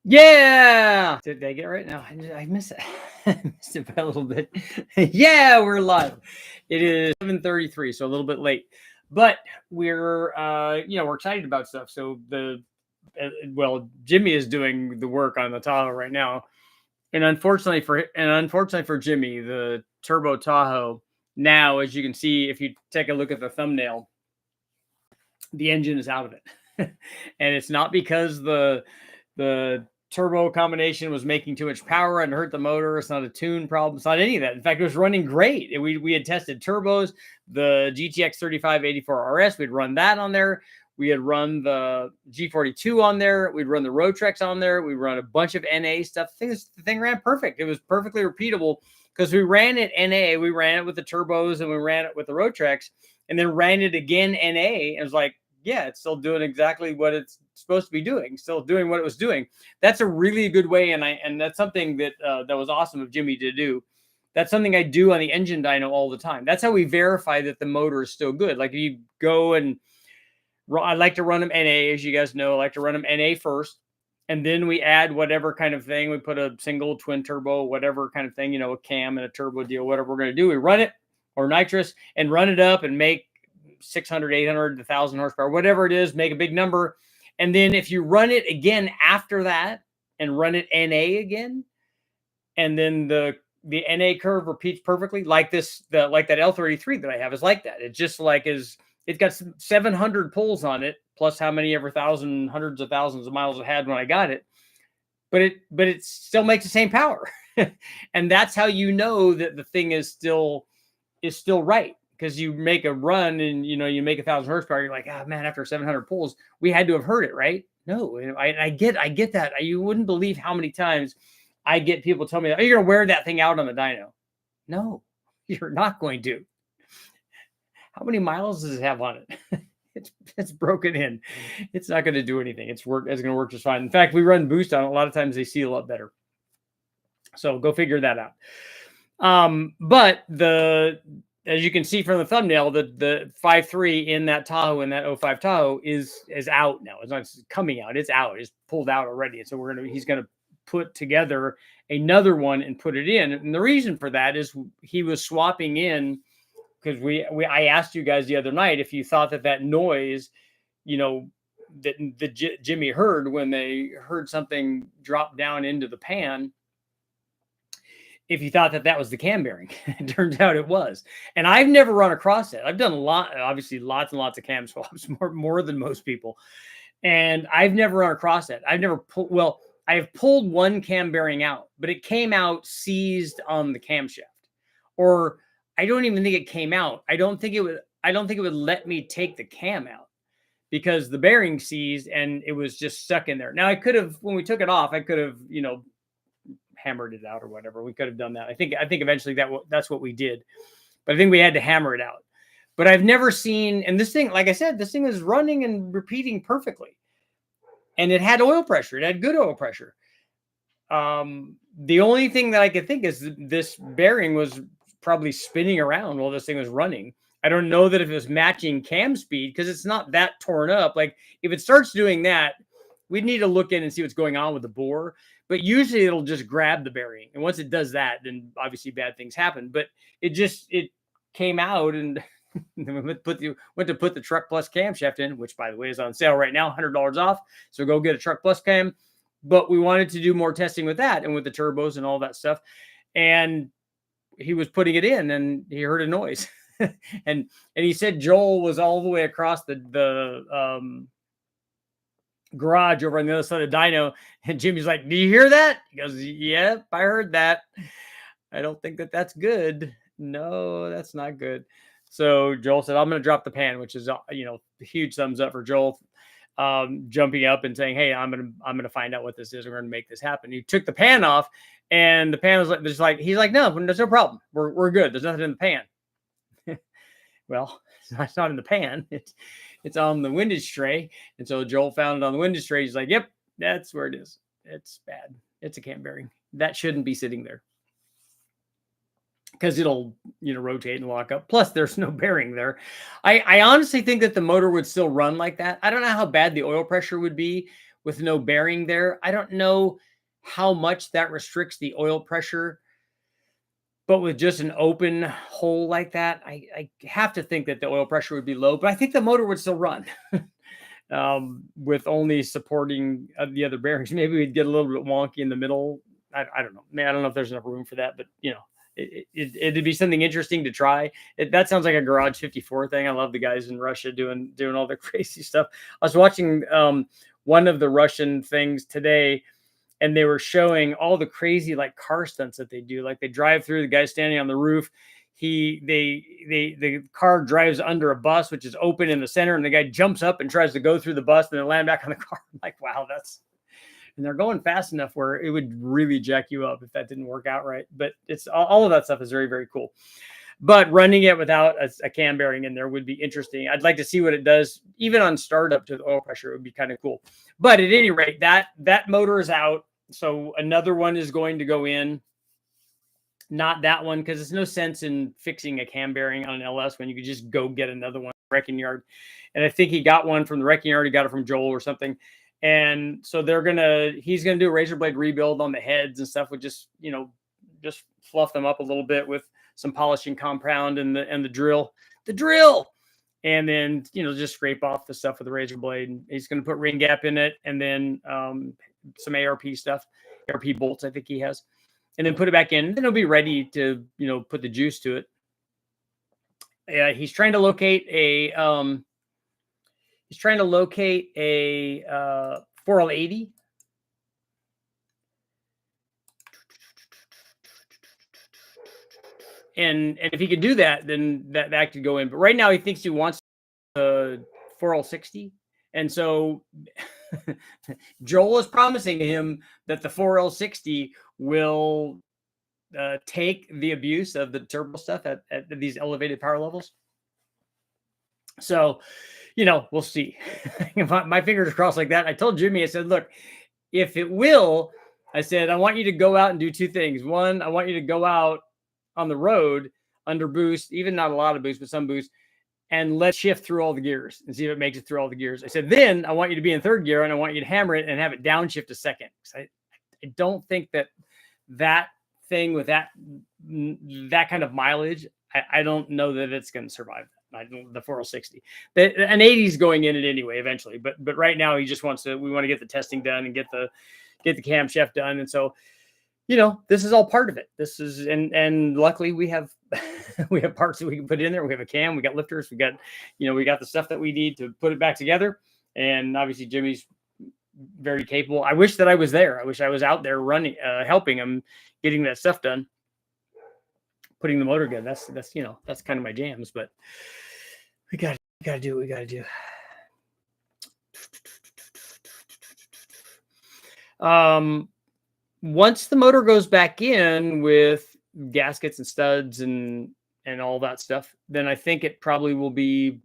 Yeah! Did I get it right? No, I missed it. I missed it by a little bit. Yeah, we're live. It is 7:33, so a little bit late. But we're we're excited about stuff. So Jimmy is doing the work on the Tahoe right now. And unfortunately for Jimmy, the turbo Tahoe now, as you can see, if you take a look at the thumbnail, the engine is out of it. And it's not because the turbo combination was making too much power and hurt the motor. It's not a tune problem. It's not any of that. In fact, it was running great. We had tested turbos, the GTX 3584 RS. We'd run that on there. We had run the G42 on there. We'd run the Roadtrex on there. We run a bunch of NA stuff. The thing ran perfect. It was perfectly repeatable because we ran it NA. We ran it with the turbos and we ran it with the Roadtrex and then ran it again NA. And it was like, yeah, it's still doing exactly what it's supposed to be doing, still doing what it was doing. That's a really good way. And that's something that that was awesome of Jimmy to do. That's something I do on the engine dyno all the time. That's how we verify that the motor is still good. Like if you go and I like to run them NA, as you guys know, I like to run them NA first. And then we add whatever kind of thing. We put a single twin turbo, whatever kind of thing, a cam and a turbo deal, whatever we're going to do. We run it or nitrous and run it up and make 600, 800, 1,000 horsepower, whatever it is, make a big number. And then if you run it again after that and run it NA again, and then the NA curve repeats perfectly like that L33 that I have is like that. It's just like it's got 700 pulls on it, plus how many ever hundreds of thousands of miles it had when I got it. But it still makes the same power. And that's how you know that the thing is still right. Because you make a run and you make 1,000 horsepower, you're like, oh man, after 700 pulls, we had to have heard it, right? No, I get that. You wouldn't believe how many times I get people tell me that, oh, you're gonna wear that thing out on the dyno. No, you're not going to. How many miles does it have on it? It's broken in. It's not going to do anything. It's going to work just fine. In fact, we run boost on it. A lot of times they seal up better. So go figure that out. But as you can see from the thumbnail, the 5.3 in that Tahoe, in that 05 Tahoe is out now. It's not coming out. It's out. It's pulled out already. And so he's going to put together another one and put it in. And the reason for that is he was swapping in because I asked you guys the other night if you thought that noise, that Jimmy heard when they heard something drop down into the pan, if you thought that was the cam bearing. It turns out it was. And I've never run across it. I've done obviously lots and lots of cam swaps, more than most people. And I've never run across it. I have pulled one cam bearing out, but it came out seized on the camshaft. Or I don't even think it came out. I don't think it would let me take the cam out because the bearing seized and it was just stuck in there. Now I could have, when we took it off, I could have, hammered it out or whatever. We could have done that. I think eventually that's what we did, but I think we had to hammer it out. But I've never seen, and this thing, like I said, this thing is running and repeating perfectly. And it had oil pressure. It had good oil pressure. The only thing that I could think is this bearing was probably spinning around while this thing was running. I don't know that if it was matching cam speed because it's not that torn up. Like if it starts doing that, we'd need to look in and see what's going on with the bore. But usually it'll just grab the bearing. And once it does that, then obviously bad things happen. But it came out and went to put the Truck Plus camshaft in, which by the way is on sale right now, $100 off. So go get a Truck Plus cam. But we wanted to do more testing with that and with the turbos and all that stuff. And he was putting it in and he heard a noise. and he said Joel was all the way across the garage over on the other side of the dyno, and Jimmy's like, do you hear that? He goes, yep, I heard that. I don't think that's good. No, that's not good. So Joel said, I'm going to drop the pan, which is a huge thumbs up for Joel, jumping up and saying, hey, I'm going to find out what this is. We're going to make this happen. He took the pan off and the pan was like he's like, no, there's no problem. We're good. There's nothing in the pan. Well, it's not in the pan. It's on the windage tray. And so Joel found it on the windage tray. He's like, yep, that's where it is. It's bad. It's a cam bearing. That shouldn't be sitting there because it'll, rotate and lock up. Plus there's no bearing there. I honestly think that the motor would still run like that. I don't know how bad the oil pressure would be with no bearing there. I don't know how much that restricts the oil pressure, but with just an open hole like that, I have to think that the oil pressure would be low, but I think the motor would still run. With only supporting the other bearings. Maybe we'd get a little bit wonky in the middle. I don't know. Man, I don't know if there's enough room for that, but it'd be something interesting to try. That sounds like a Garage 54 thing. I love the guys in Russia doing all the crazy stuff. I was watching one of the Russian things today, and they were showing all the crazy like car stunts that they do. Like they drive through, the guy standing on the roof. The car drives under a bus, which is open in the center, and the guy jumps up and tries to go through the bus and then land back on the car. I'm like, wow, and they're going fast enough where it would really jack you up if that didn't work out right. But it's all of that stuff is very, very cool. But running it without a cam bearing in there would be interesting. I'd like to see what it does, even on startup to the oil pressure. It would be kind of cool. But at any rate, that motor is out. So another one is going to go in. Not that one, because there's no sense in fixing a cam bearing on an LS when you could just go get another one from the wrecking yard. And I think he got one from the wrecking yard. He got it from Joel or something. And so he's going to do a razor blade rebuild on the heads and stuff with just fluff them up a little bit with some polishing compound and the drill. And then, just scrape off the stuff with the razor blade. And he's going to put ring gap in it. And then some ARP stuff, ARP bolts, I think he has. And then put it back in. Then it'll be ready to, put the juice to it. He's trying to locate a 4L80. And if he could do that, then that could go in. But right now he thinks he wants a 4L60. And so Joel is promising him that the 4L60 will take the abuse of the turbo stuff at these elevated power levels. So, we'll see. My fingers crossed like that. I told Jimmy, I said, look, if it will, I said, I want you to go out and do two things. One, I want you to go out on the road under boost, even not a lot of boost, but some boost, and let's shift through all the gears and see if it makes it through all the gears. I said, then I want you to be in third gear and I want you to hammer it and have it downshift a second. I don't think that thing with that kind of mileage, I don't know that it's going to survive that. The 4L60. An 80 is going in it anyway, eventually. But right now he just we want to get the testing done and get the camshaft done. And so, this is all part of it. This is, and luckily we have parts that we can put in there. We have a cam, we got lifters, we got the stuff that we need to put it back together. And obviously Jimmy's very capable. I wish that I was there. I wish I was out there running, helping him getting that stuff done, putting the motor together. That's kind of my jams, but we got to do what we got to do. Once the motor goes back in with gaskets and studs and all that stuff, then I think it probably will be,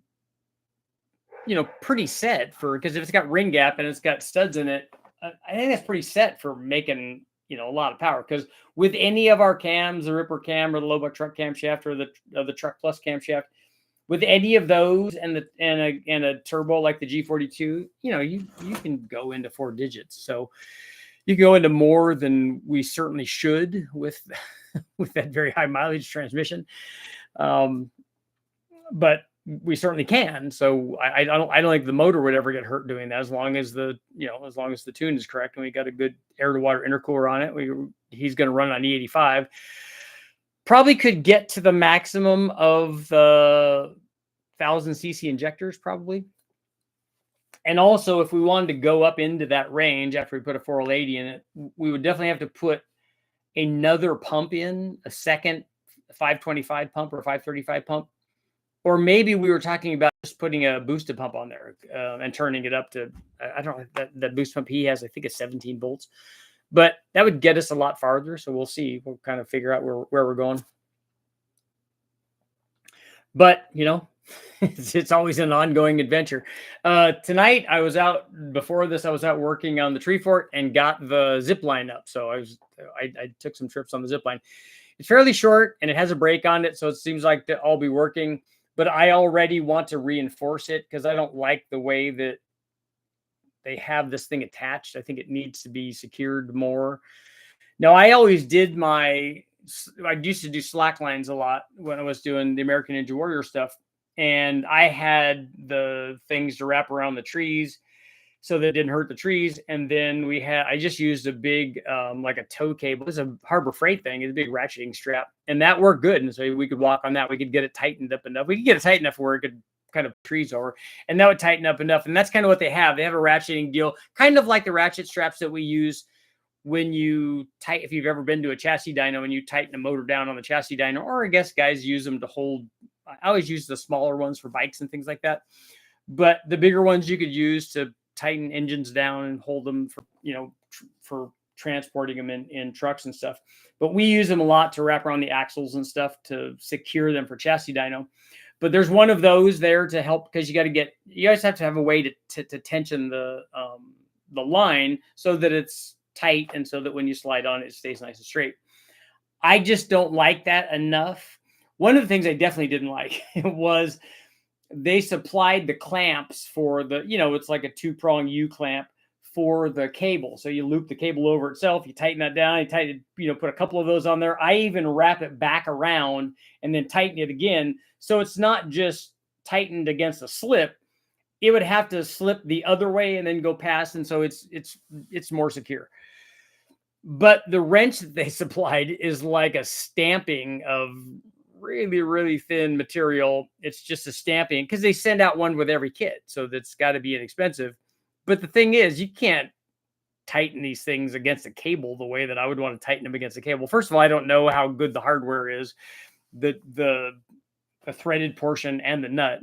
pretty set because if it's got ring gap and it's got studs in it, I think that's pretty set for making, a lot of power. Because with any of our cams, the Ripper cam or the low buck truck camshaft or the Truck Plus camshaft, with any of those and a turbo like the G42, you can go into 4 digits. So you can go into more than we certainly should with that very high mileage transmission. But we certainly can. So I don't think the motor would ever get hurt doing that as long as the tune is correct and we got a good air to water intercooler on it. He's going to run on E85. Probably could get to the maximum of 1,000cc injectors probably. And also, if we wanted to go up into that range after we put a 4L80 in it, we would definitely have to put another pump in, a second 525 pump or 535 pump. Or maybe we were talking about just putting a boosted pump on there and turning it up to, I don't know, that boost pump he has, I think it's 17 volts. But that would get us a lot farther. So we'll see. We'll kind of figure out where we're going. But, it's always an ongoing adventure. Tonight, I was out working on the tree fort and got the Zipline up. So I took some trips on the Zipline. It's fairly short and it has a brake on it. So it seems like that I'll be working. But I already want to reinforce it because I don't like the way that they have this thing attached. I think it needs to be secured more. Now, I always did I used to do slack lines a lot when I was doing the American Ninja Warrior stuff. And I had the things to wrap around the trees so that it didn't hurt the trees. And then I just used a big, like a tow cable. It's a Harbor Freight thing. It's a big ratcheting strap, and that worked good. And so we could walk on that. We could get it tightened up enough. We could get it tight enough where it could kind of trees over, and that would tighten up enough. And that's kind of what they have. They have a ratcheting deal, kind of like the ratchet straps that we use when if you've ever been to a chassis dyno and you tighten a motor down on the chassis dyno, or I guess guys use them to hold. I always use the smaller ones for bikes and things like that. But the bigger ones you could use to tighten engines down and hold them for, for transporting them in trucks and stuff. But we use them a lot to wrap around the axles and stuff to secure them for chassis dyno. But there's one of those there to help, because you guys have to have a way to tension the line so that it's tight, and so that when you slide on it stays nice and straight. I just don't like that enough. One of the things I definitely didn't like was they supplied the clamps for the, it's like a 2-prong U-clamp for the cable. So you loop the cable over itself, you tighten that down, put a couple of those on there. I even wrap it back around and then tighten it again. So it's not just tightened against a slip. It would have to slip the other way and then go past. And so it's more secure. But the wrench that they supplied is like a stamping of really, really thin material. It's just a stamping, because they send out one with every kit. So that's got to be inexpensive. But the thing is, you can't tighten these things against a cable the way that I would want to tighten them against a cable. First of all, I don't know how good the hardware is, the threaded portion and the nut.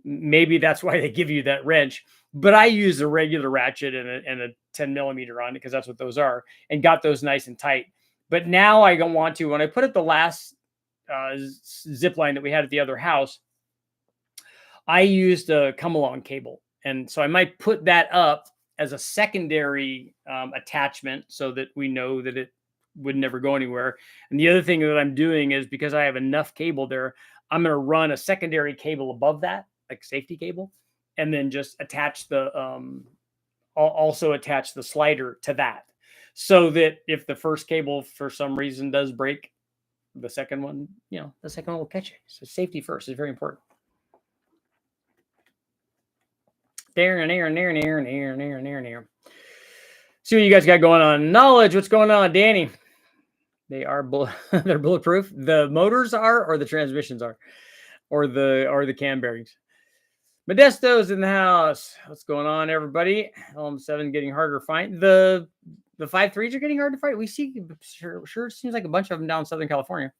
Maybe that's why they give you that wrench. But I use a regular ratchet and a 10 millimeter on it, because that's what those are, and got those nice and tight. But now I don't want to. When I put up the last Zipline that we had at the other house, I used a come along cable. And so I might put that up as a secondary attachment so that we know that it would never go anywhere. And the other thing that I'm doing is, because I have enough cable there, I'm going to run a secondary cable above that, like safety cable, and then just attach also attach the slider to that, so that if the first cable for some reason does break, the second one will catch it. So safety first is very important. There. See what you guys got going on. Knowledge, what's going on, Danny? They are they're bulletproof. The motors are, or the transmissions are, or the cam bearings. Modesto's in the house. What's going on, everybody? LM7 getting harder to find. The 5.3s are getting hard to find. We see, sure seems like a bunch of them down in Southern California.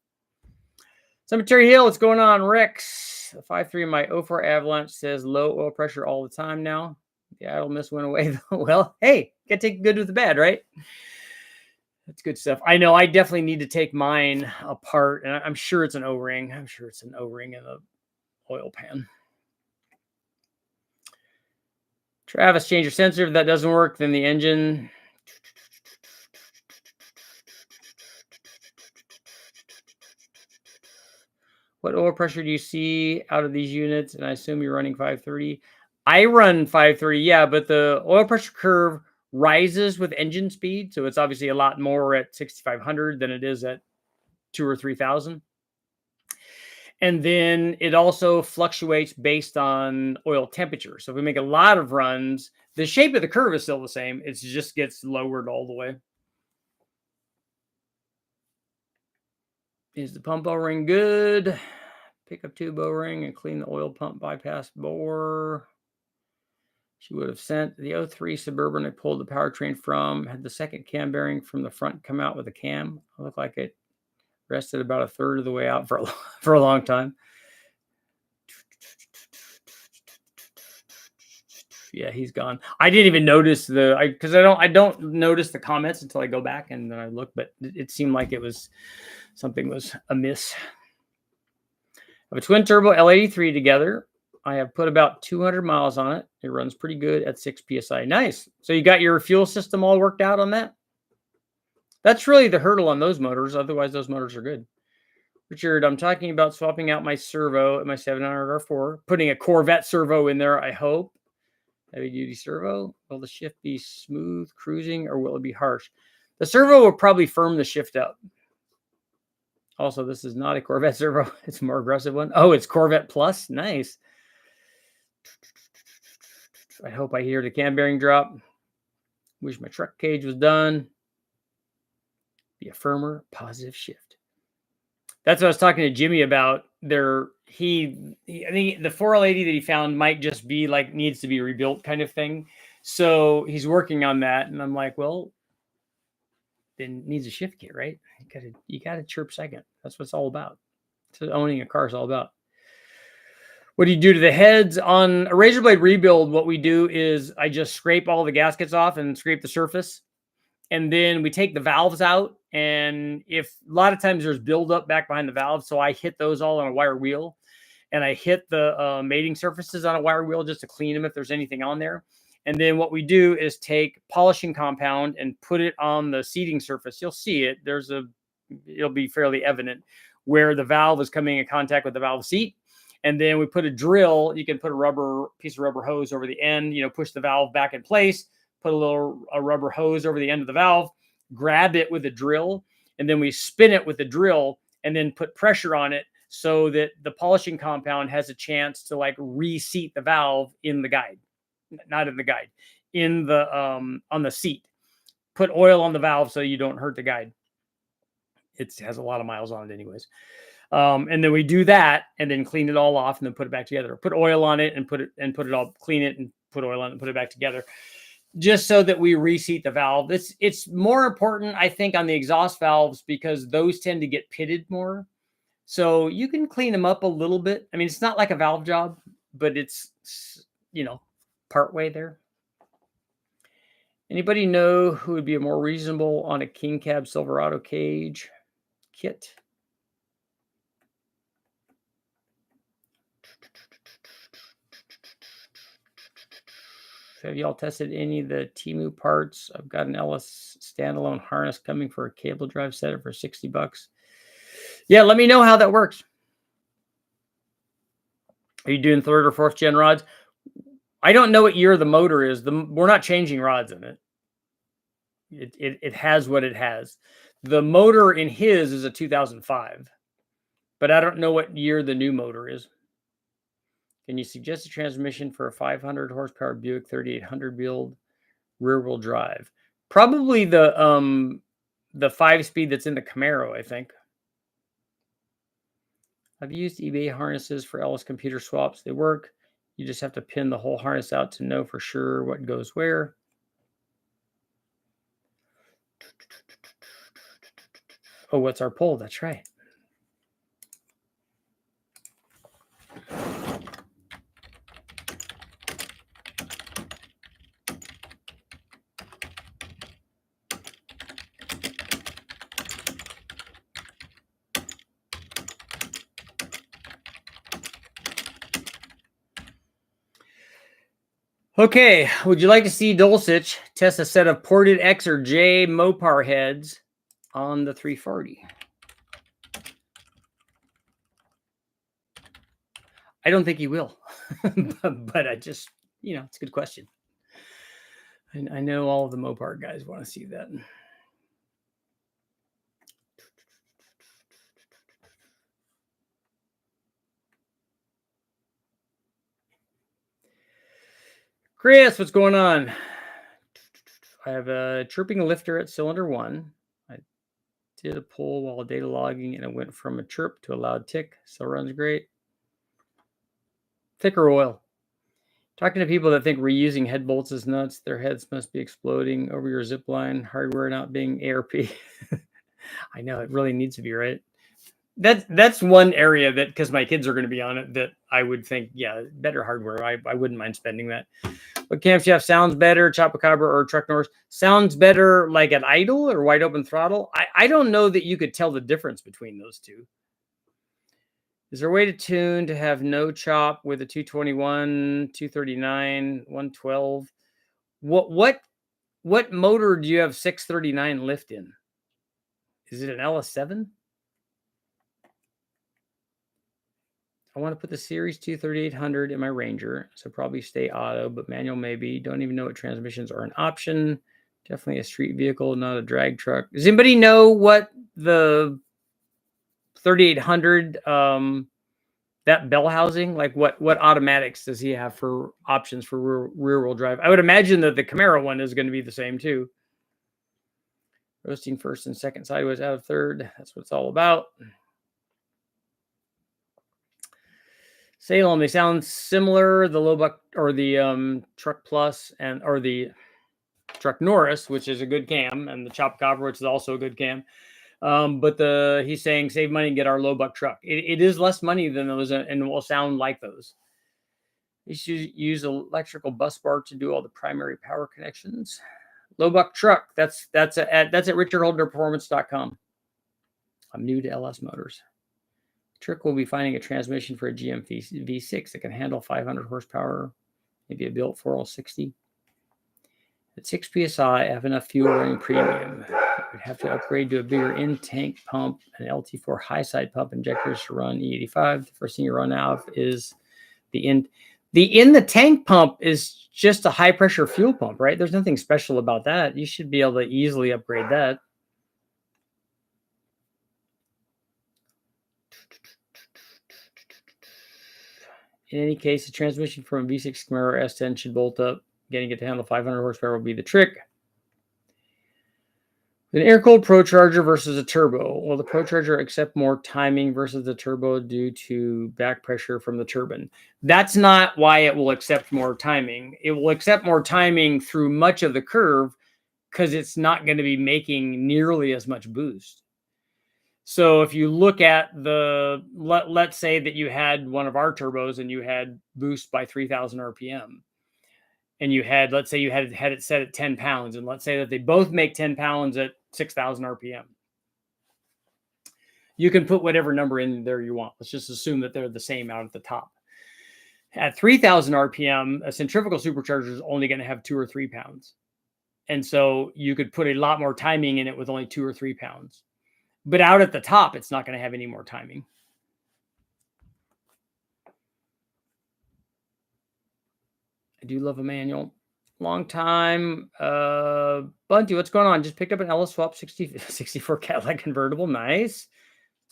Cemetery Hill, what's going on, Rex? The 5.3 in my 04 Avalanche says low oil pressure all the time now. The idle miss went away, though. Well, hey, gotta take the good with the bad, right? That's good stuff. I know I definitely need to take mine apart, and I'm sure it's an O-ring. I'm sure it's an O-ring in the oil pan. Travis, change your sensor. If that doesn't work, then the engine. What oil pressure do you see out of these units? And I assume you're running 530. I run 530, yeah, but the oil pressure curve rises with engine speed. So it's obviously a lot more at 6,500 than it is at 2,000 or 3,000. And then it also fluctuates based on oil temperature. So if we make a lot of runs, the shape of the curve is still the same. It just gets lowered all the way. Is the pump O-ring good? Pick up tube O-ring and clean the oil pump bypass bore. She would have sent the 03 Suburban I pulled the powertrain from, had the second cam bearing from the front come out with a cam. It looked like it rested about a third of the way out for a long time. Yeah, he's gone. I didn't even notice because I don't notice the comments until I go back and then I look, but it seemed like something was amiss. I have a twin turbo L83 together. I have put about 200 miles on it. It runs pretty good at 6 PSI. Nice. So you got your fuel system all worked out on that? That's really the hurdle on those motors. Otherwise, those motors are good. Richard, I'm talking about swapping out my servo at my 700 R4, putting a Corvette servo in there, I hope. Heavy duty servo. Will the shift be smooth cruising or will it be harsh? The servo will probably firm the shift up. Also, this is not a Corvette servo. It's a more aggressive one. Oh, it's Corvette Plus. Nice. I hope I hear the cam bearing drop. Wish my truck cage was done. Be a firmer, positive shift. That's what I was talking to Jimmy about. I think the 4L80 that he found might just be like needs to be rebuilt kind of thing. So he's working on that, and I'm like, well, then needs a shift kit, right? You gotta chirp second. That's what it's all about. That's what owning a car is all about. What do you do to the heads on a razor blade rebuild? What we do is I just scrape all the gaskets off and scrape the surface, and then we take the valves out. And if a lot of times there's buildup back behind the valves, so I hit those all on a wire wheel, and I hit the mating surfaces on a wire wheel just to clean them if there's anything on there. And then what we do is take polishing compound and put it on the seating surface. You'll see it. It'll be fairly evident where the valve is coming in contact with the valve seat. And then we put a drill. You can put a piece of rubber hose over the end, push the valve back in place, put a rubber hose over the end of the valve, grab it with a drill, and then we spin it with the drill and then put pressure on it so that the polishing compound has a chance to like reseat the valve in the guide. Not in the guide, on the seat. Put oil on the valve so you don't hurt the guide. It has a lot of miles on it anyways. And then we do that and then clean it all off and then put it back together. Put oil on it and put it all, clean it and put oil on it and put it back together. Just so that we reseat the valve. It's more important, I think, on the exhaust valves because those tend to get pitted more. So you can clean them up a little bit. I mean, it's not like a valve job, but it's, part way there. Anybody know who would be more reasonable on a King Cab Silverado cage kit? Have y'all tested any of the Temu parts? I've got an LS standalone harness coming for a cable drive setup for $60. Yeah, let me know how that works. Are you doing 3rd or 4th gen rods? I don't know what year the motor is. We're not changing rods in it. It has what it has. The motor in his is a 2005, but I don't know what year the new motor is. Can you suggest a transmission for a 500 horsepower Buick 3800 build rear wheel drive? Probably the 5-speed that's in the Camaro, I think. I've used eBay harnesses for LS computer swaps. They work. You just have to pin the whole harness out to know for sure what goes where. Oh, what's our poll? That's right. Okay, would you like to see Dulcich test a set of ported X or J Mopar heads on the 340? I don't think he will, but I just, it's a good question. I know all of the Mopar guys want to see that. Chris, what's going on? I have a chirping lifter at cylinder 1. I did a pull while data logging and it went from a chirp to a loud tick. Still runs great. Thicker oil. Talking to people that think reusing head bolts is nuts. Their heads must be exploding over your Zipline hardware not being ARP. I know it really needs to be, right? That's one area that, because my kids are going to be on it, that I would think, yeah, better hardware. I wouldn't mind spending that. But camshaft sounds better, Chupacabra or Truck Norse? Sounds better like at idle or wide open throttle? I don't know that you could tell the difference between those two. Is there a way to tune to have no chop with a 221, 239, 112? What motor do you have 639 lift in? Is it an LS7? I want to put the Series 2 3800 in my Ranger, so probably stay auto, but manual maybe. Don't even know what transmissions are an option. Definitely a street vehicle, not a drag truck. Does anybody know what the 3800 that bell housing, like what automatics does he have for options for rear wheel drive? I would imagine that the Camaro one is going to be the same too. Roasting first and second sideways out of third. That's what it's all about. Salem, they sound similar. The Lowbuck or the Truck Plus or the Truck Norris, which is a good cam, and the Chop Copper, which is also a good cam. But he's saying save money and get our Lowbuck truck. It is less money than those, and will sound like those. You should use electrical bus bar to do all the primary power connections. Lowbuck truck. That's at richardholderperformance.com. I'm new to LS Motors. Trick will be finding a transmission for a GM V6 that can handle 500 horsepower, maybe a built 4L60. At 6 psi, I have enough fuel running premium. We'd have to upgrade to a bigger in-tank pump and LT4 high-side pump injectors to run E85. The first thing you run out of is the in-the-tank pump is just a high-pressure fuel pump, right? There's nothing special about that. You should be able to easily upgrade that. In any case, the transmission from a V6 Camaro S10 should bolt up. Getting it to handle 500 horsepower will be the trick. An air-cooled ProCharger versus a turbo. Will the ProCharger accept more timing versus the turbo due to back pressure from the turbine? That's not why it will accept more timing. It will accept more timing through much of the curve because it's not going to be making nearly as much boost. So if you look at let's say that you had one of our turbos and you had boost by 3,000 RPM. And you had, let's say you had it set at 10 pounds. And let's say that they both make 10 pounds at 6,000 RPM. You can put whatever number in there you want. Let's just assume that they're the same out at the top. At 3,000 RPM, a centrifugal supercharger is only going to have 2 or 3 pounds. And so you could put a lot more timing in it with only 2 or 3 pounds. But out at the top, it's not going to have any more timing. I do love a manual. Long time. Bunty, what's going on? Just picked up an LS Swap 64 Cadillac convertible. Nice.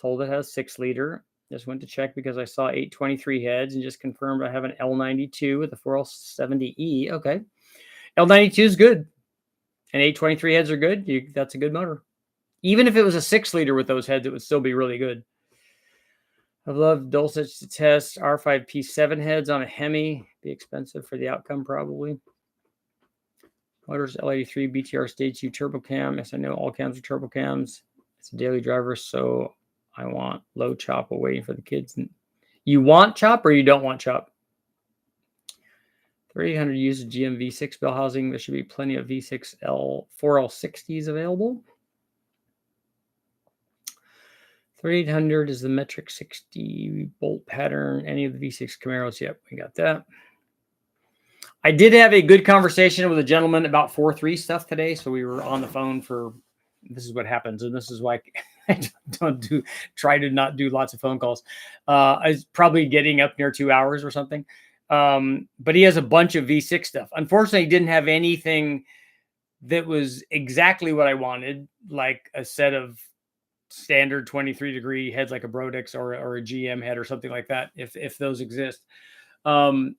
Told it has 6-liter. Just went to check because I saw 823 heads and just confirmed I have an L92 with a 4L70E. Okay. L92 is good. And 823 heads are good. That's a good motor. Even if it was a 6-liter with those heads, it would still be really good. I've loved Dulcich to test R5P7 heads on a Hemi. Be expensive for the outcome, probably. Motors L83 BTR Stage 2 Turbo Cam. Yes, I know all cams are turbo cams. It's a daily driver, so I want low chop while waiting for the kids. You want chop or you don't want chop? 300 uses GM V6 bell housing. There should be plenty of V6L 4L60s available. 3800 is the metric 60 bolt pattern. Any of the V6 Camaros? Yep, we got that. I did have a good conversation with a gentleman about 4.3 stuff today. So we were on the phone for, this is what happens. And this is why I try to not do lots of phone calls. I was probably getting up near 2 hours or something. But he has a bunch of V6 stuff. Unfortunately, he didn't have anything that was exactly what I wanted, like a set of standard 23-degree heads like a Brodix or a GM head or something like that, if those exist.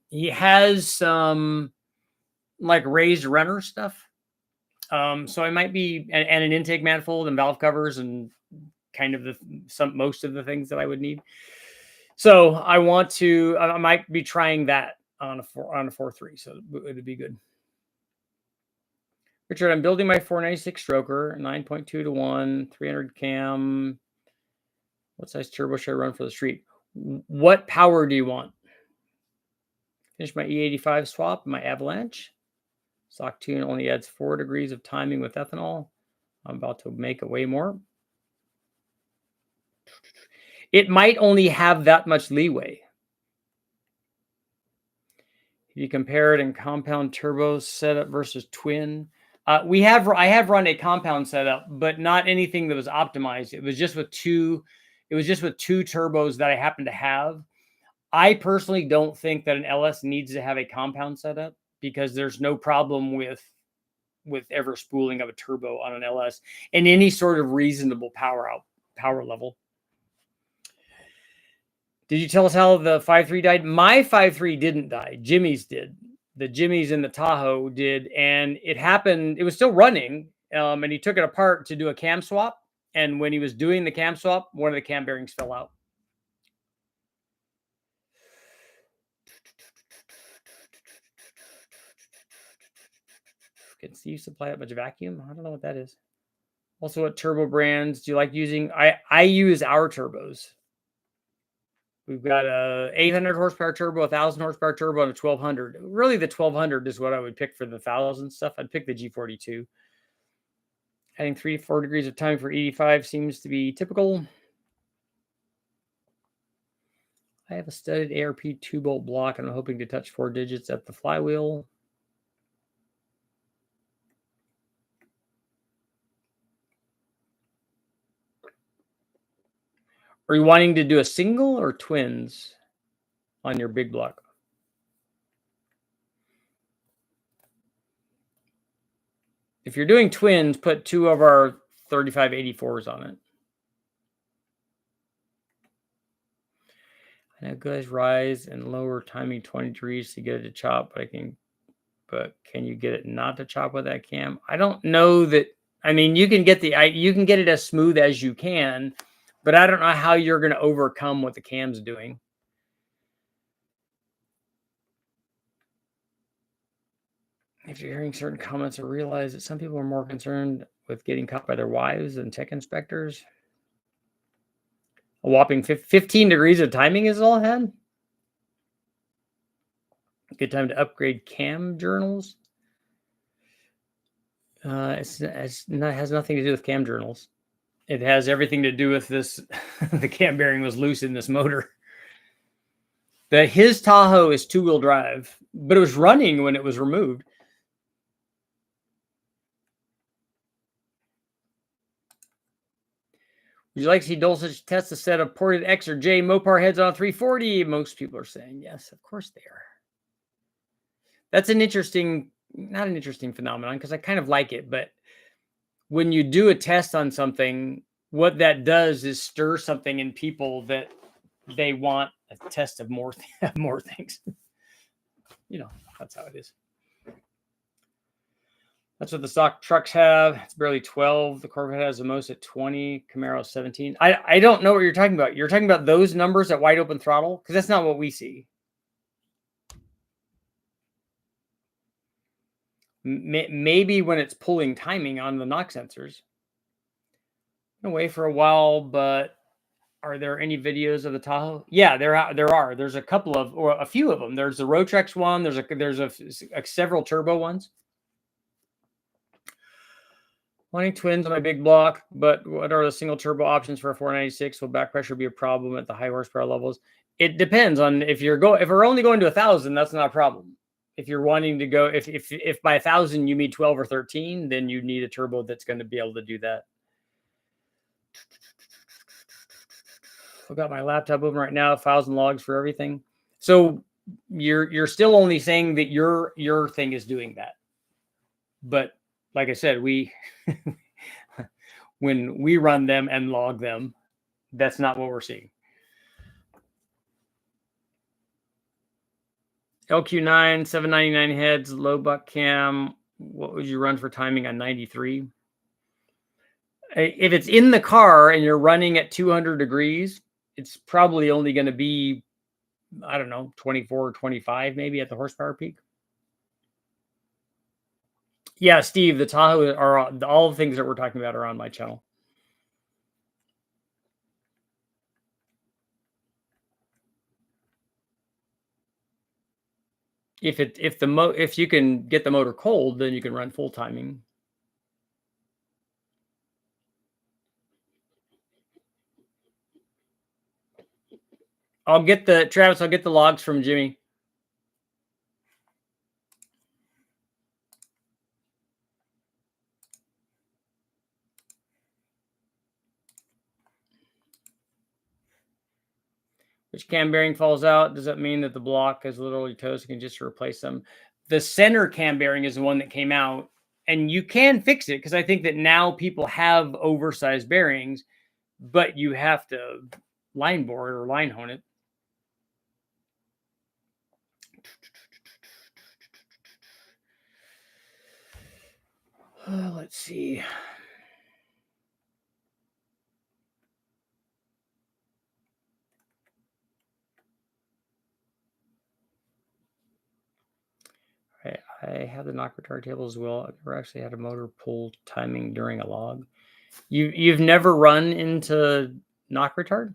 He has some like raised runner stuff. So I might be, and an intake manifold and valve covers and kind of most of the things that I would need. So I might be trying that on a 4.3. So it'd be good. Richard, I'm building my 496 stroker, 9.2 to 1, 300 cam. What size turbo should I run for the street? What power do you want? Finish my E85 swap, my Avalanche. Stock tune only adds 4 degrees of timing with ethanol. I'm about to make it way more. It might only have that much leeway. If you compare it in compound turbo setup versus twin, I have run a compound setup, but not anything that was optimized. It was just with two turbos that I happened to have. I personally don't think that an LS needs to have a compound setup because there's no problem with ever spooling of a turbo on an LS in any sort of reasonable power level. Did you tell us how the 5.3 died? My 5.3 didn't die. Jimmy's did. The Jimmy's in the Tahoe did, and it happened. It was still running, and he took it apart to do a cam swap. And when he was doing the cam swap, one of the cam bearings fell out. Can Steve supply that much vacuum? I don't know what that is. Also, what turbo brands do you like using? I use our turbos. We've got a 800 horsepower turbo, 1,000 horsepower turbo, and a 1,200. Really, the 1,200 is what I would pick for the 1,000 stuff. I'd pick the G42. Adding 3 to 4 degrees of timing for 85 seems to be typical. I have a studded ARP 2-bolt block, and I'm hoping to touch 4 digits at the flywheel. Are you wanting to do a single or twins on your big block? If you're doing twins, put 2 of our 3584s on it. I know guys rise and lower timing 20 degrees to get it to chop, but can you get it not to chop with that cam? I don't know that. I mean, you can get it as smooth as you can, but I don't know how you're going to overcome what the cam's doing. If you're hearing certain comments, I realize that some people are more concerned with getting caught by their wives than tech inspectors. A whopping 15 degrees of timing is all it had. Good time to upgrade cam journals. It has nothing to do with cam journals. It has everything to do with this. The cam bearing was loose in this motor. His Tahoe is 2-wheel drive, but it was running when it was removed. Would you like to see Dulcich test a set of ported X or J Mopar heads on a 340? Most people are saying yes, of course they are. That's not an interesting phenomenon because I kind of like it, but when you do a test on something, what that does is stir something in people that they want a test of more things. You know, that's how it is. That's what the stock trucks have. It's barely 12. The Corvette has the most at 20. Camaro 17. I don't know what you're talking about. You're talking about those numbers at wide open throttle? Because that's not what we see. Maybe when it's pulling timing on the knock sensors. Been away for a while, but are there any videos of the Tahoe? Yeah, there are. There's a couple of, or a few of them. There's the Rotrex one. There's several turbo ones. Wanting twins on my big block, but what are the single turbo options for a 496? Will back pressure be a problem at the high horsepower levels? It depends on if we're only going to 1,000, that's not a problem. If you're wanting to go, if by 1,000 you need 12 or 13, then you need a turbo that's going to be able to do that. I've got my laptop open right now, 1,000 logs for everything. So you're still only saying that your thing is doing that. But like I said, when we run them and log them, that's not what we're seeing. LQ9, 799 heads, low buck cam. What would you run for timing on 93? If it's in the car and you're running at 200 degrees, it's probably only going to be, I don't know, 24 or 25 maybe at the horsepower peak. Yeah, Steve, the Tahoe are all the things that we're talking about are on my channel. If you can get the motor cold, then you can run full timing. Travis, I'll get the logs from Jimmy. Which cam bearing falls out? Does that mean that the block has literally toast and can just replace them? The center cam bearing is the one that came out, and you can fix it because I think that now people have oversized bearings, but you have to line bore or line hone it. Let's see. I have the knock retard table as well. I've never actually had a motor pull timing during a log. You've never run into knock retard?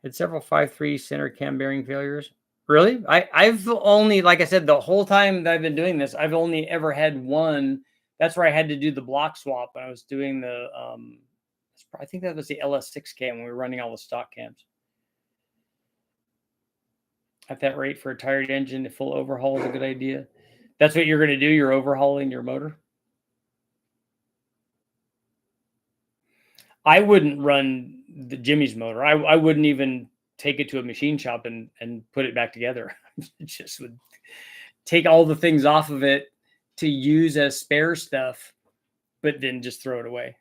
Had several 5.3 center cam bearing failures. Really? I've only, like I said, the whole time that I've been doing this, I've only ever had one. That's where I had to do the block swap when I was doing the I think that was the LS6 cam when we were running all the stock cams. At that rate for a tired engine, a full overhaul is a good idea. That's what you're going to do. You're overhauling your motor. I wouldn't run the Jimmy's motor. I wouldn't even take it to a machine shop and put it back together. Just would take all the things off of it to use as spare stuff, but then just throw it away.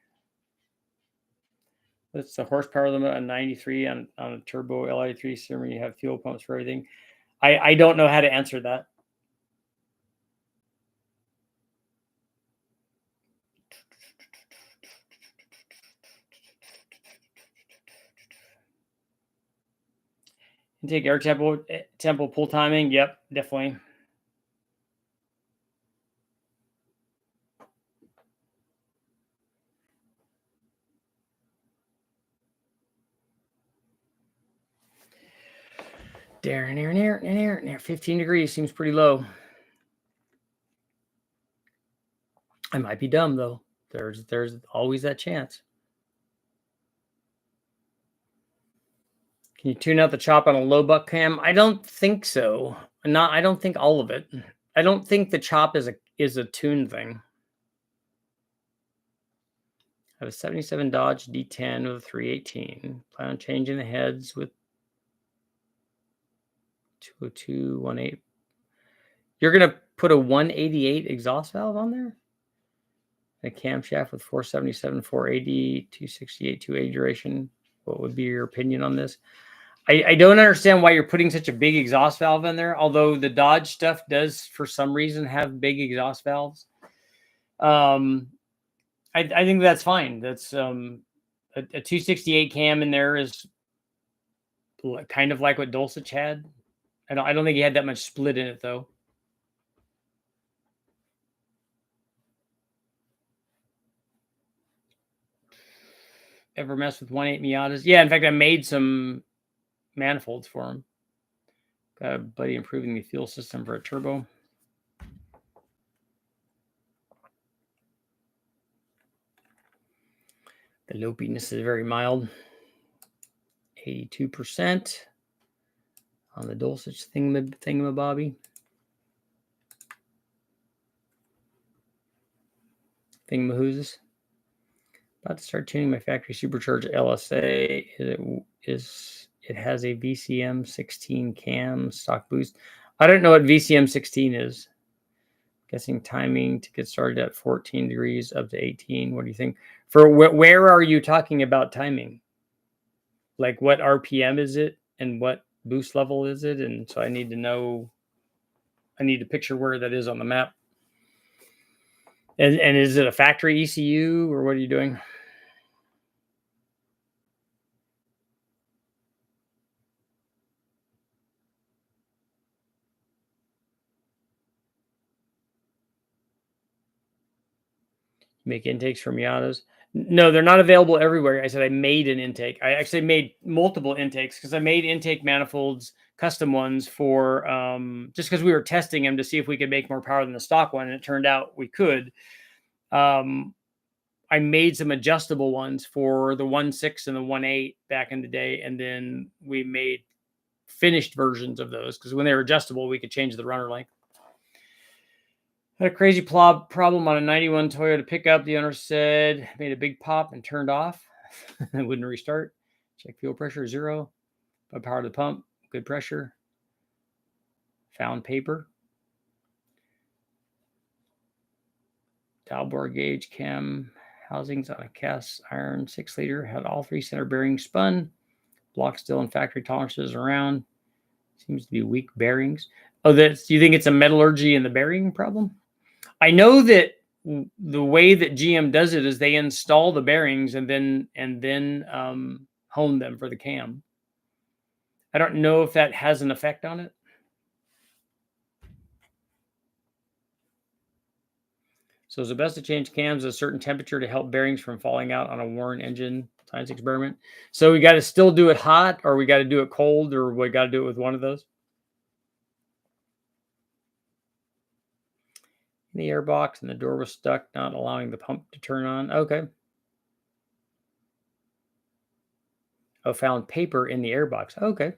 That's the horsepower limit on 93 on a turbo Li3 cylinder. You have fuel pumps for everything. I don't know how to answer that. Intake air tempo pull timing. Yep, definitely. There, 15 degrees seems pretty low. I might be dumb though. There's always that chance. Can you tune out the chop on a low buck cam? I don't think so. I don't think all of it. I don't think the chop is a tune thing. I have a 77 Dodge D10 with a 318. Plan on changing the heads with 20218. You're gonna put a 188 exhaust valve on there? A camshaft with 477, 480, 268, 280 duration. What would be your opinion on this? I don't understand why you're putting such a big exhaust valve in there, although the Dodge stuff does, for some reason, have big exhaust valves. I think that's fine. That's a 268 cam in there is kind of like what Dulcich had. I don't think he had that much split in it, though. Ever mess with 1.8 Miatas? Yeah, in fact, I made some manifolds for him. Got a buddy improving the fuel system for a turbo. The lopiness is very mild. 82% on the Dulcich thingamabobby. Thingamahoozes. About to start tuning my factory supercharger LSA. It has a VCM 16 cam stock boost. I don't know what VCM 16 is. Guessing timing to get started at 14 degrees up to 18. What do you think? For where are you talking about timing? Like what RPM is it and what boost level is it? And so I need to know. I need to picture where that is on the map. And is it a factory ECU or what are you doing? Make intakes for Miatas? No, they're not available everywhere. I said I made an intake. I actually made multiple intakes because I made intake manifolds, custom ones for just because we were testing them to see if we could make more power than the stock one, and it turned out we could. I made some adjustable ones for the 1.6 and the 1.8 back in the day, and then we made finished versions of those because when they were adjustable, we could change the runner length. Had a crazy problem on a 91 Toyota pickup. The owner said made a big pop and turned off. It wouldn't restart. Check fuel pressure 0. By power to the pump, good pressure. Found paper. Dial bore gauge cam housings on a cast iron 6-liter. Had all 3 center bearings spun. Block still in factory tolerances around. Seems to be weak bearings. Oh, do you think it's a metallurgy in the bearing problem? I know that the way that GM does it is they install the bearings and then hone them for the cam. I don't know if that has an effect on it. So is it best to change cams at a certain temperature to help bearings from falling out on a worn engine? Science experiment. So we got to still do it hot, or we got to do it cold, or we got to do it with one of those. In the airbox, and the door was stuck, not allowing the pump to turn on. Okay. Oh, found paper in the airbox. Okay.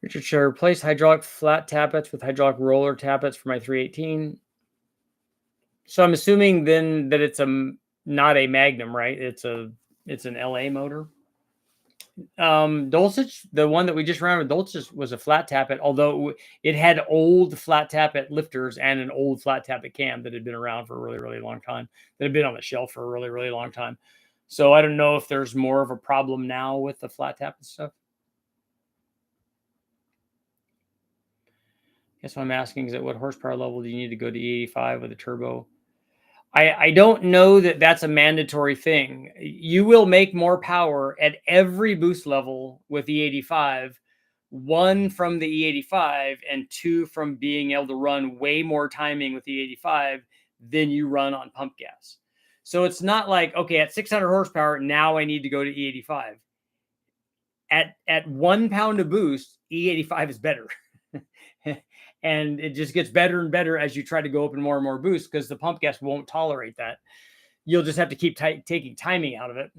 Richard, should I replace hydraulic flat tappets with hydraulic roller tappets for my 318? So I'm assuming then that it's not a Magnum, right? It's an LA motor. Dulcich, the one that we just ran with Dulcich, was a flat tappet, although it had old flat tappet lifters and an old flat tappet cam that had been around for a really, really long time, that had been on the shelf for a really, really long time. So I don't know if there's more of a problem now with the flat tappet stuff. Guess what I'm asking is at what horsepower level do you need to go to E85 with a turbo? I don't know that that's a mandatory thing. You will make more power at every boost level with E85, 1 from the E85 and 2 from being able to run way more timing with E85 than you run on pump gas. So it's not like, okay, at 600 horsepower, now I need to go to E85. At 1 pound of boost, E85 is better. And it just gets better and better as you try to go up in more and more boosts because the pump gas won't tolerate that. You'll just have to keep taking timing out of it.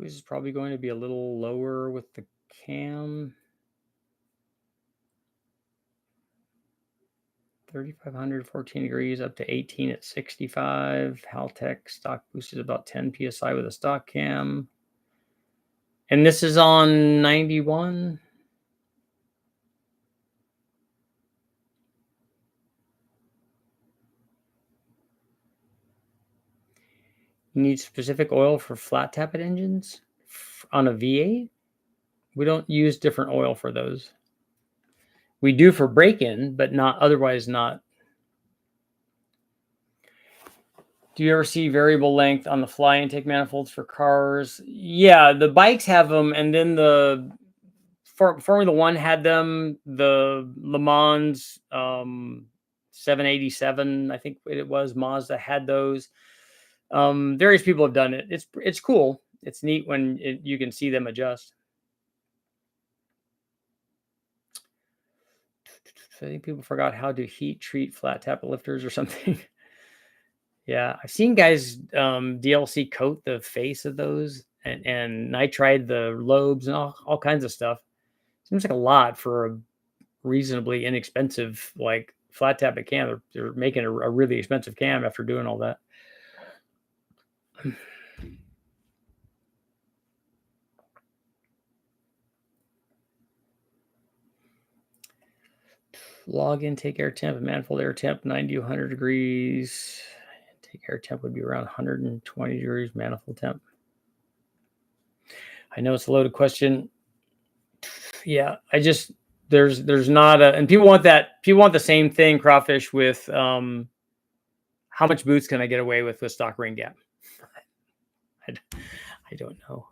This is probably going to be a little lower with the cam. 3,500, 14 degrees, up to 18 at 65. Haltech stock boost is about 10 PSI with a stock cam. And this is on 91. You need specific oil for flat tappet engines on a V8. We don't use different oil for those. We do for break-in, but not otherwise not. Do you ever see variable length on the fly intake manifolds for cars? Yeah, the bikes have them, and then the Formula One had them. The Le Mans 787, I think it was, Mazda had those. Various people have done it. It's cool. It's neat when you can see them adjust. I think people forgot how to heat treat flat tappet lifters or something. Yeah, I've seen guys DLC coat the face of those and nitride the lobes and all kinds of stuff. Seems like a lot for a reasonably inexpensive like flat tappet cam. They're making a really expensive cam after doing all that. Log intake air temp and manifold air temp 90 to 100 degrees. Intake air temp would be around 120 degrees. Manifold temp. I know it's a loaded question. Yeah, there's not a, and people want the same thing, Crawfish, with how much boots can I get away with stock ring gap? I don't know.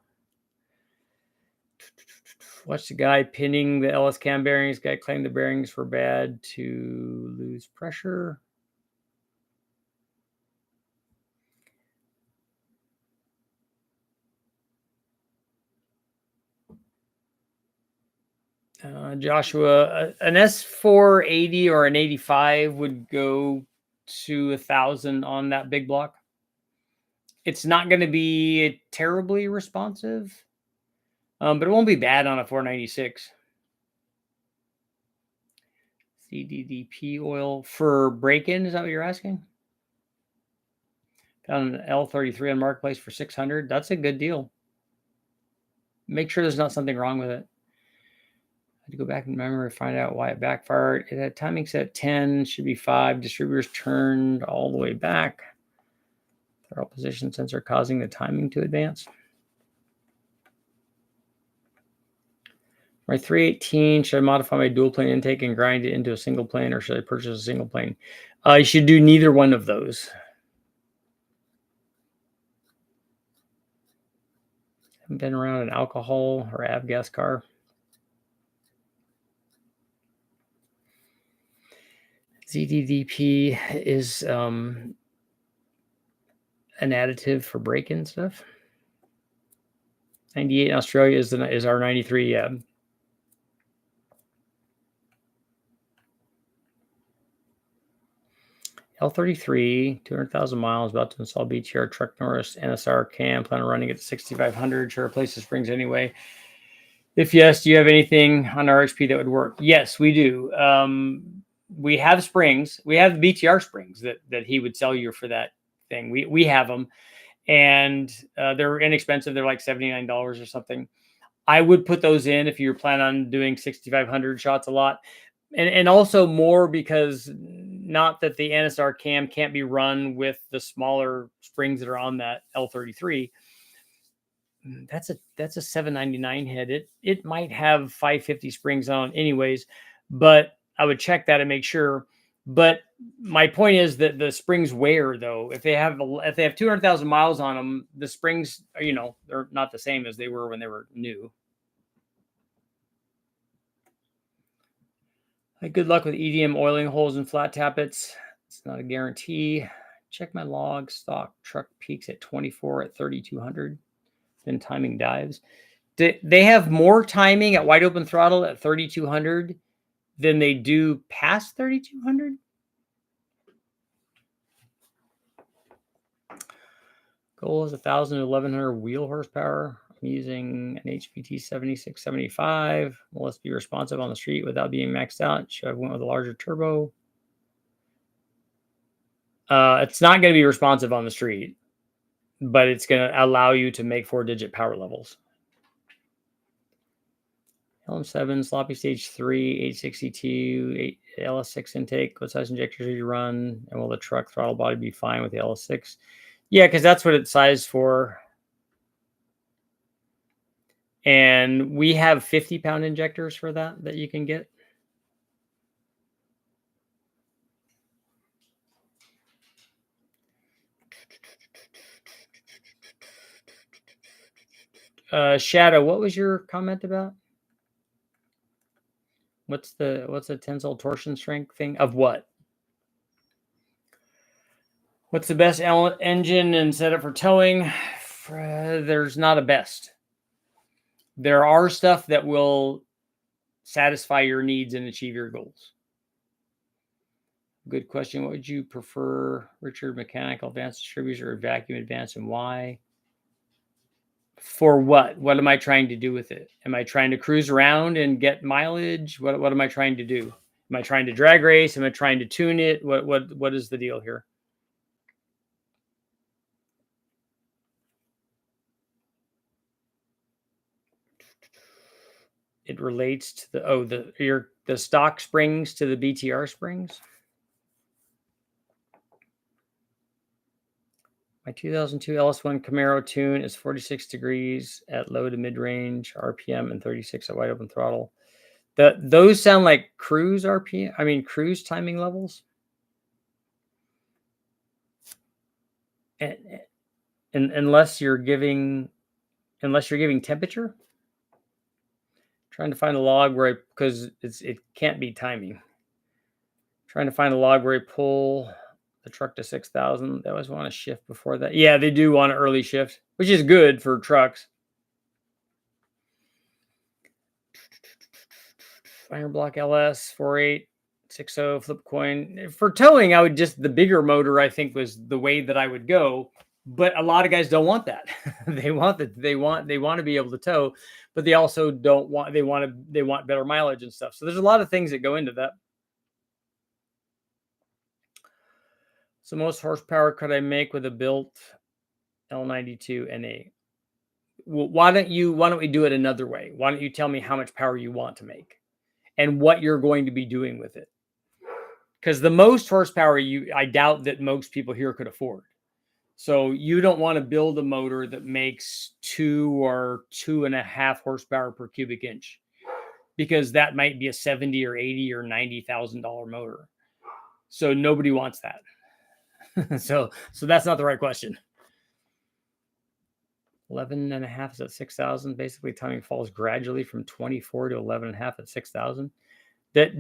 Watch the guy pinning the LS cam bearings. Guy claimed the bearings were bad to lose pressure. Joshua, an S480 or an 85 would go to 1,000 on that big block. It's not going to be terribly responsive, but it won't be bad on a 496. CDDP oil for break-in. Is that what you're asking? Found an L33 on Marketplace for $600. That's a good deal. Make sure there's not something wrong with it. I had to go back in memory to find out why it backfired. It had timing set 10, should be 5. Distributors turned all the way back. Thermal position sensor causing the timing to advance. My 318, should I modify my dual plane intake and grind it into a single plane, or should I purchase a single plane? You should do neither one of those. Haven't been around an alcohol or avgas car. ZDDP is an additive for break-in stuff. 98 in Australia is our 93, yeah. L33, 200,000 miles, about to install BTR, truck Norris, NSR cam, plan on running it to 6,500. Should replace the springs anyway? If yes, do you have anything on RHP that would work? Yes, we do. We have springs. We have the BTR springs that he would sell you for that thing. We have them, and they're inexpensive. They're like $79 or something. I would put those in if you're planning on doing 6,500 shots a lot. And also more because not that the NSR cam can't be run with the smaller springs that are on that L33. That's a 799 head. It might have 550 springs on anyways, but I would check that and make sure. But my point is that the springs wear though. If they have 200,000 miles on them, the springs, they're not the same as they were when they were new. Good luck with EDM oiling holes and flat tappets. It's not a guarantee. Check my log. Stock truck peaks at 24 at 3,200. Then timing dives. They have more timing at wide open throttle at 3,200 than they do past 3,200. Goal is 1,000 to 1,100 wheel horsepower. I'm using an HPT 7675. Well, let's be responsive on the street without being maxed out. Should I have went with a larger turbo? It's not going to be responsive on the street, but it's going to allow you to make 4-digit power levels. LM7, sloppy stage 3, 862, LS6 intake. What size injectors do you run? And will the truck throttle body be fine with the LS6? Yeah, because that's what it's sized for. And we have 50-pound injectors for that you can get. Shadow, what was your comment about? What's the tensile torsion strength thing of what? What's the best engine and setup for towing? There's not a best. There are stuff that will satisfy your needs and achieve your goals. Good question. What would you prefer, Richard? Mechanical advanced distributor or vacuum advanced, and why? For what? What am I trying to do with it? Am I trying to cruise around and get mileage? What am I trying to do? Am I trying to drag race? Am I trying to tune it? What is the deal here? It relates to the stock springs to the BTR springs. My 2002 LS1 Camaro tune is 46 degrees at low to mid range RPM and 36 at wide open throttle. Those sound like cruise RPM. I mean cruise timing levels. And unless you're giving temperature. Trying to find a log where because it can't be timing. Trying to find a log where I pull the truck to 6,000. They always want to shift before that. Yeah, they do want an early shift, which is good for trucks. Iron Block LS 4860 flip coin. For towing, I would the bigger motor, I think, was the way that I would go. But a lot of guys don't want that. they want to be able to tow, but they also don't want they want better mileage and stuff. So there's a lot of things that go into that. So most horsepower could I make with a built L92 NA? Well, why don't we do it another way? Why don't you tell me how much power you want to make and what you're going to be doing with it? Because the most horsepower I doubt that most people here could afford. So you don't want to build a motor that makes 2 or 2.5 horsepower per cubic inch, because that might be a 70 or 80 or $90,000 motor. So nobody wants that. so that's not the right question. 11.5 is at 6,000. Basically, timing falls gradually from 24 to 11.5 at 6,000.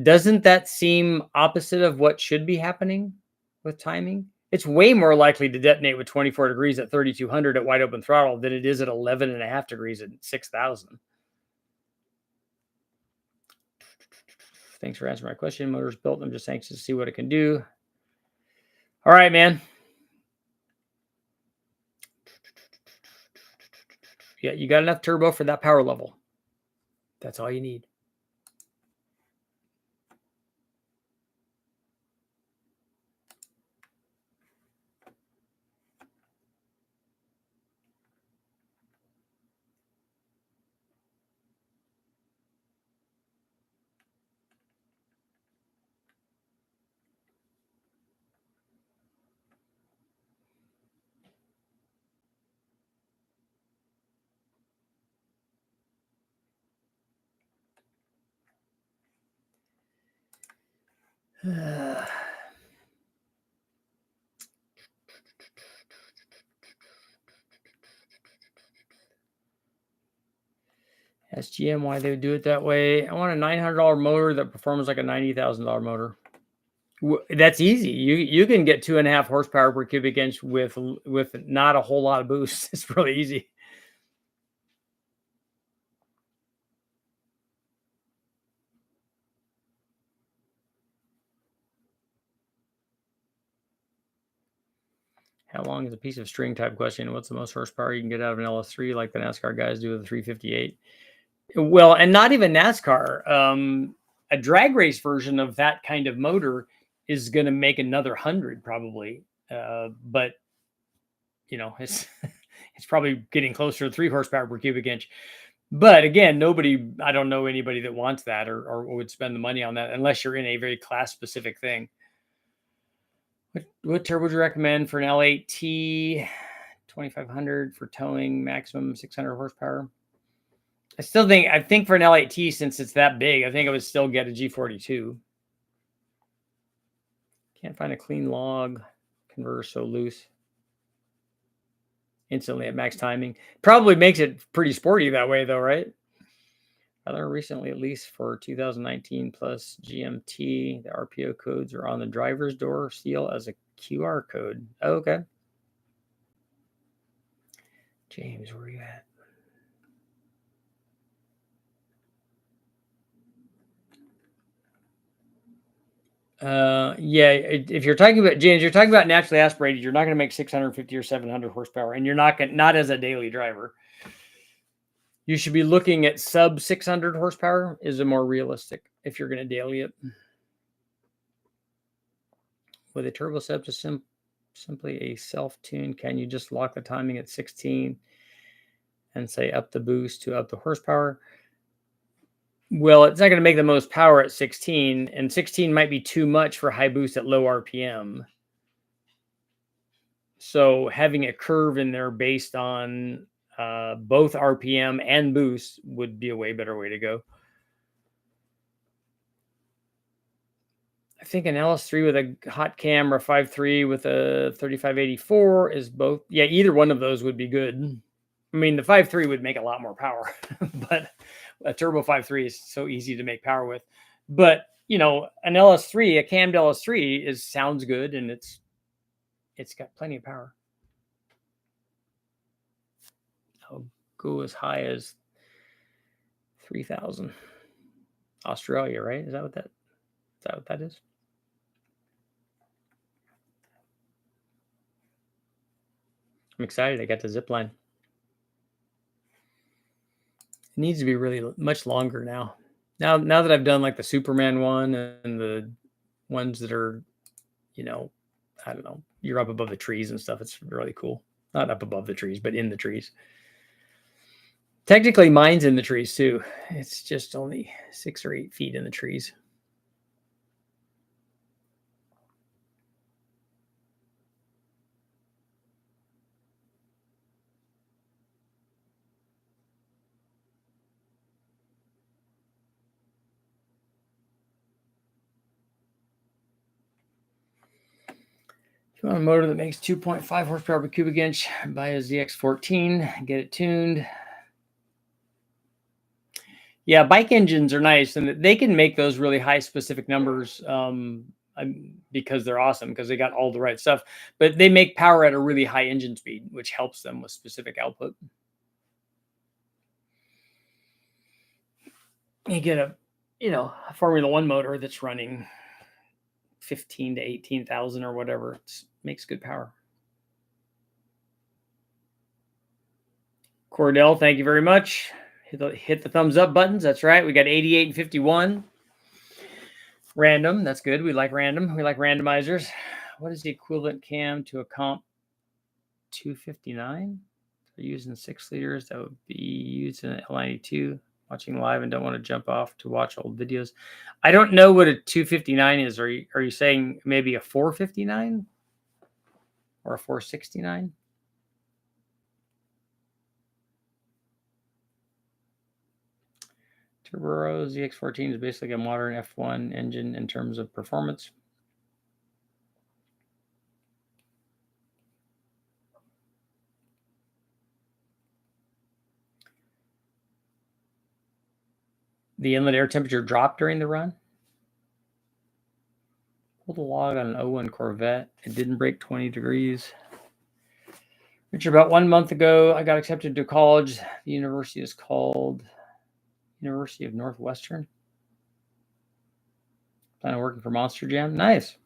Doesn't that seem opposite of what should be happening with timing? It's way more likely to detonate with 24 degrees at 3,200 at wide open throttle than it is at 11.5 degrees at 6,000. Thanks for answering my question. Motor's built. I'm just anxious to see what it can do. All right, man. Yeah, you got enough turbo for that power level. That's all you need. SGM, why they would do it that way? I want a $900 motor that performs like a $90,000 motor. That's easy. You can get 2.5 horsepower per cubic inch with not a whole lot of boost. It's really easy. How long is a piece of string type question? What's the most horsepower you can get out of an LS3 like the NASCAR guys do with a 358? Well, and not even NASCAR. A drag race version of that kind of motor is going to make another 100 probably. But, you know, it's probably getting closer to 3 horsepower per cubic inch. But again, I don't know anybody that wants that or would spend the money on that unless you're in a very class specific thing. What turbo would you recommend for an L8T 2500 for towing, maximum 600 horsepower? I think for an L8T, since it's that big, I think I would still get a G42. Can't find a clean log. Converter so loose. Instantly at max timing. Probably makes it pretty sporty that way though, right? I learned recently, at least for 2019 plus GMT, the RPO codes are on the driver's door seal as a QR code. Oh, okay. James, where are you at? Yeah, if you're talking about, James, you're talking about naturally aspirated, you're not going to make 650 or 700 horsepower, and you're not as a daily driver. You should be looking at sub 600 horsepower is a more realistic if you're going to daily it. With a turbo sub to simply a self-tune, can you just lock the timing at 16 and say up the boost to up the horsepower? Well, it's not going to make the most power at 16, and 16 might be too much for high boost at low RPM. So having a curve in there based on both RPM and boost would be a way better way to go. I think an LS3 with a hot cam or a 5.3 with a 3584 is both. Yeah, either one of those would be good. I mean, the 5.3 would make a lot more power, but a turbo 5.3 is so easy to make power with. But, you know, an LS3, a cammed LS3 sounds good, and it's got plenty of power. I'll go as high as 3,000. Australia, right? Is that what that is? I'm excited. I got the Zipline. It needs to be really much longer now. Now that I've done like the Superman one and the ones that are, you know, I don't know, you're up above the trees and stuff. It's really cool. Not up above the trees, but in the trees. Technically, mine's in the trees too. It's just only 6 or 8 feet in the trees. If you want a motor that makes 2.5 horsepower per cubic inch, buy a ZX14, get it tuned. Yeah, bike engines are nice, and they can make those really high specific numbers because they're awesome, because they got all the right stuff. But they make power at a really high engine speed, which helps them with specific output. You get a Formula One motor that's running 15 to 18,000 or whatever. It makes good power. Cordell, thank you very much. Hit the thumbs up buttons. That's right. We got 88 and 51. Random. That's good. We like random. We like randomizers. What is the equivalent cam to a comp 259? So using 6 liters, that would be used in an L92. Watching live and don't want to jump off to watch old videos. I don't know what a 259 is. Are you saying maybe a 459 or a 469? Turbo ZX14 is basically a modern F1 engine in terms of performance. The inlet air temperature dropped during the run. Pulled a log on an 01 Corvette. It didn't break 20 degrees. Richard, about 1 month ago, I got accepted to college. The university is called University of Northwestern. Plan on working for Monster Jam. Nice.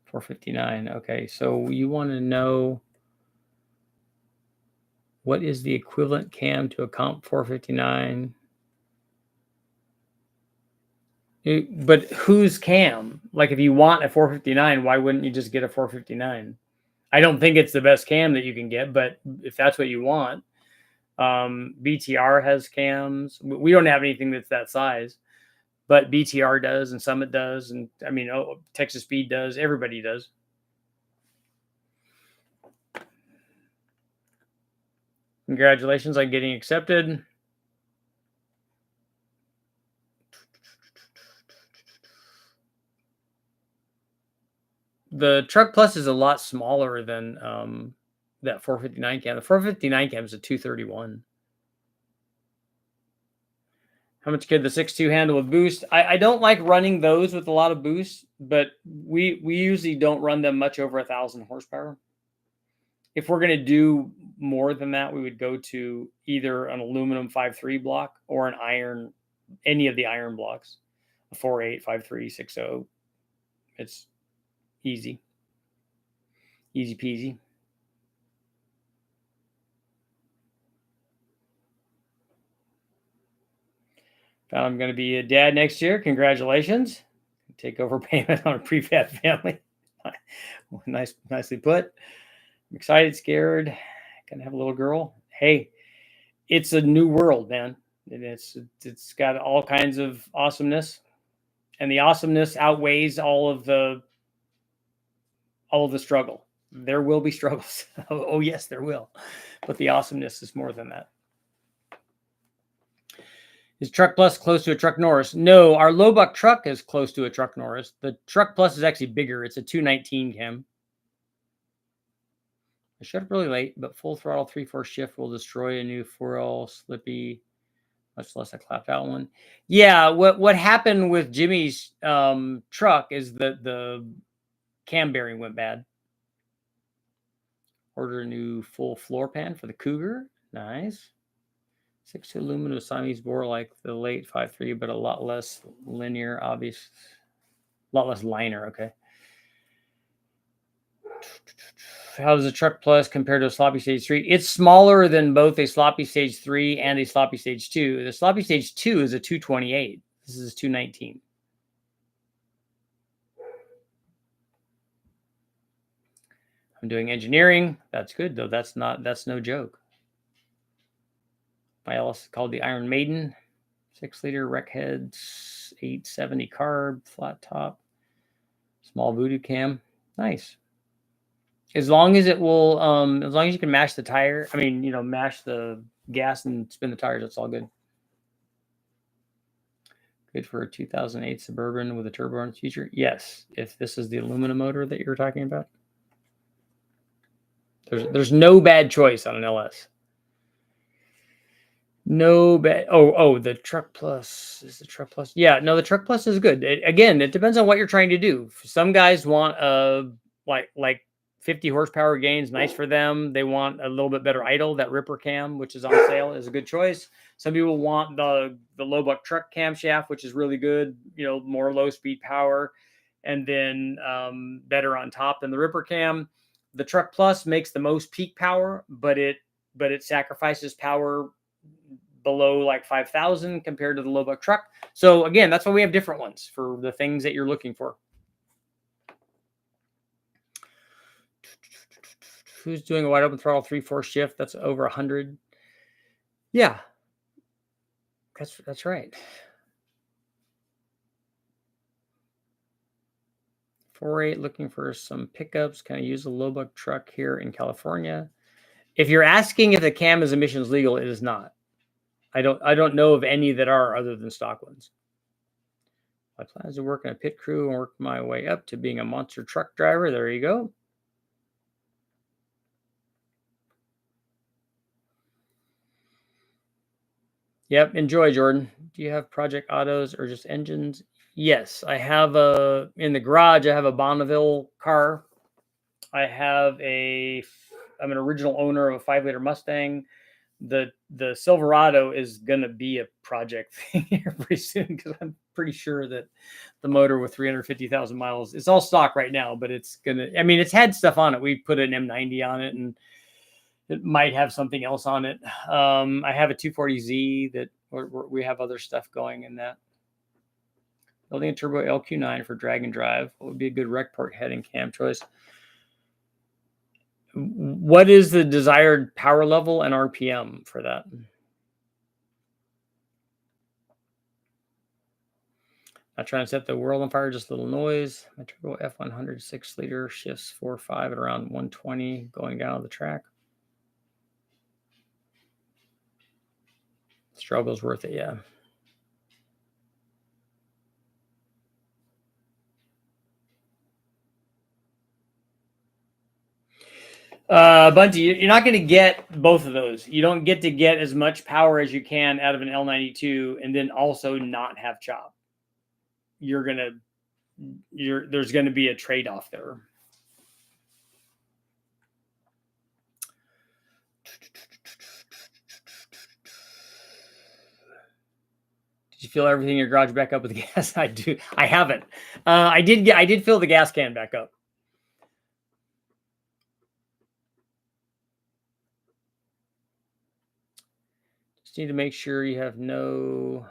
459. Okay, so you want to know what is the equivalent cam to a comp 459? But whose cam? Like, if you want a 459, why wouldn't you just get a 459? I don't think it's the best cam that you can get, but if that's what you want, BTR has cams. We don't have anything that's that size, but BTR does, and Summit does, and I mean, Texas Speed does. Everybody does. Congratulations on getting accepted. The Truck Plus is a lot smaller than that 459 cam. The 459 cam is a 231. How much could the 6.2 handle with boost? I don't like running those with a lot of boost, but we usually don't run them much over 1,000 horsepower. If we're going to do more than that, we would go to either an aluminum 5.3 block or an iron, any of the iron blocks, a 4.8, 5.3, 6.0. It's easy peasy. Found I'm going to be a dad next year. Congratulations. Take over payment on a prefab family. Nicely put. I'm excited, scared. Gonna have a little girl. Hey, it's a new world, man. And it's got all kinds of awesomeness, and the awesomeness outweighs all of the struggle. There will be struggles. Oh yes, there will. But the awesomeness is more than that. Is Truck Plus close to a Truck Norris? No, our low buck truck is close to a Truck Norris. The Truck Plus is actually bigger. It's a 219 cam. I shut up really late, but full throttle 3/4 shift will destroy a new 4L Slippy, much less a clapped out one. Yeah, what happened with Jimmy's truck is that the cam bearing went bad. Order a new full floor pan for the Cougar. Nice. 6.2 aluminum Siamese bore like the late 5.3, but a lot less linear, obvious. A lot less liner, okay. How does a Truck Plus compare to a Sloppy Stage 3? It's smaller than both a Sloppy Stage 3 and a Sloppy Stage 2. The Sloppy Stage 2 is a 228. This is 219. I'm doing engineering. That's good though. That's no joke. My LS is called the Iron Maiden. 6-liter rec heads, 870 carb, flat top, small voodoo cam. Nice. As long as it will, as long as you can mash the tire, I mean, mash the gas and spin the tires, that's all good. Good for a 2008 Suburban with a turbo in its future? Yes, if this is the aluminum motor that you're talking about. There's no bad choice on an LS. No bad. Oh, the Truck Plus. Is the Truck Plus? Yeah, no, the Truck Plus is good. Again, it depends on what you're trying to do. Some guys want like 50 horsepower gains, nice for them. They want a little bit better idle. That Ripper cam, which is on sale, is a good choice. Some people want the low buck truck camshaft, which is really good. More low speed power, and then better on top than the Ripper cam. The Truck Plus makes the most peak power, but it sacrifices power below like 5,000 compared to the low buck truck. So again, that's why we have different ones for the things that you're looking for. Who's doing a wide open throttle 3/4 shift? That's over 100. Yeah, that's right. 4.8 looking for some pickups. Can I use a low buck truck here in California? If you're asking if the cam is emissions legal, it is not. I don't know of any that are other than stock ones. My plan is to work in a pit crew and work my way up to being a monster truck driver. There you go. Yep, enjoy, Jordan. Do you have Project Autos or just engines? Yes, I have in the garage, I have a Bonneville car. I'm an original owner of a 5-liter Mustang. The Silverado is going to be a project thing here pretty soon, because I'm pretty sure that the motor with 350,000 miles, it's all stock right now, but it's had stuff on it. We put an M90 on it, and it might have something else on it. I have a 240Z that we have other stuff going in that. Building a turbo LQ9 for drag and drive. What would be a good rec port head and cam choice? What is the desired power level and RPM for that? Not trying to set the world on fire, just a little noise. My turbo F100 6-liter shifts 4.5 at around 120 going down the track. Struggle's worth it, yeah. Bunty, you're not going to get both of those. You don't get to get as much power as you can out of an L92 and then also not have chop. There's going to be a trade-off there. Did you fill everything in your garage back up with gas? I do. I haven't. I did fill the gas can back up. Just need to make sure you have no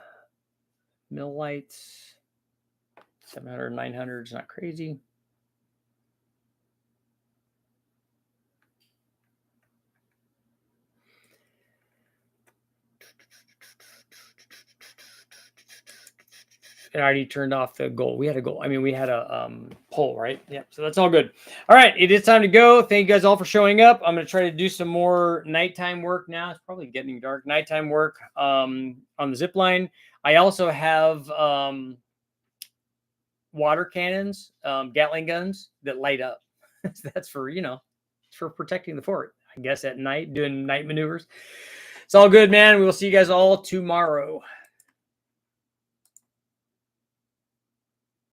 mill lights. 700, 900 is not crazy. It already turned off the goal. We had a goal. I mean, we had a poll, right? Yeah, so that's all good. All right, it is time to go. Thank you guys all for showing up. I'm going to try to do some more nighttime work now. It's probably getting dark. Nighttime work on the Zipline. I also have water cannons, Gatling guns that light up. That's for, for protecting the fort, I guess, at night, doing night maneuvers. It's all good, man. We will see you guys all tomorrow.